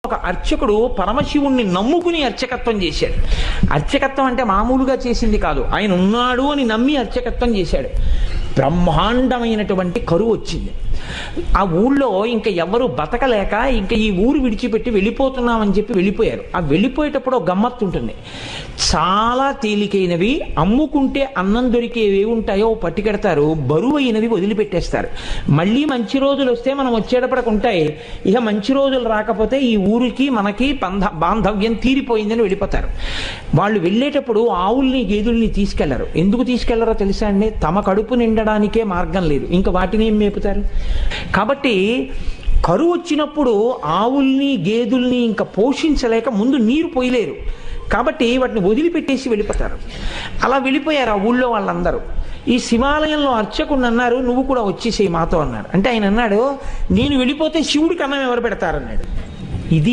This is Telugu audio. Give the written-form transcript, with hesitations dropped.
ఒక అర్చకుడు పరమశివుణ్ణి నమ్ముకుని అర్చకత్వం చేశాడు. అర్చకత్వం అంటే మామూలుగా చేసింది కాదు, ఆయన ఉన్నాడు అని నమ్మి అర్చకత్వం చేశాడు. బ్రహ్మాండమైనటువంటి కరువు వచ్చింది. ఆ ఊళ్ళో ఇంకా ఎవరు బతకలేక ఇంకా ఈ ఊరు విడిచిపెట్టి వెళ్ళిపోతున్నామని చెప్పి వెళ్ళిపోయారు. ఆ వెళ్ళిపోయేటప్పుడు ఒక గమ్మత్తు ఉంటుంది. చాలా తేలికైనవి, అమ్ముకుంటే అన్నం దొరికేవి ఉంటాయో పట్టుకెడతారు, బరువైనవి వదిలిపెట్టేస్తారు. మళ్ళీ మంచి రోజులు వస్తే మనం వచ్చేటప్పటికి ఉంటాయి, ఇక మంచి రోజులు రాకపోతే ఈ ఊరికి మనకి బాంధవ్యం తీరిపోయిందని వెళ్ళిపోతారు. వాళ్ళు వెళ్ళేటప్పుడు ఆవుల్ని గేదెల్ని తీసుకెళ్లరు. ఎందుకు తీసుకెళ్లరో తెలుసా అండి? తమ కడుపు నిండడానికే మార్గం లేదు, ఇంకా వాటిని ఏం మేపుతారు. కాబట్టి కరువు వచ్చినప్పుడు ఆవుల్ని గేదెల్ని ఇంకా పోషించలేక ముందు నీరు పోయలేరు, కాబట్టి వాటిని వదిలిపెట్టేసి వెళ్ళిపోతారు. అలా వెళ్ళిపోయారు ఆ ఊళ్ళో వాళ్ళందరూ. ఈ శివాలయంలో అర్చకుడు అన్నారు, నువ్వు కూడా వచ్చేసేయి మాతో అన్నారు. అంటే ఆయన అన్నాడు, నేను వెళ్ళిపోతే శివుడికి అన్నం ఎవరు పెడతారన్నాడు. ఇది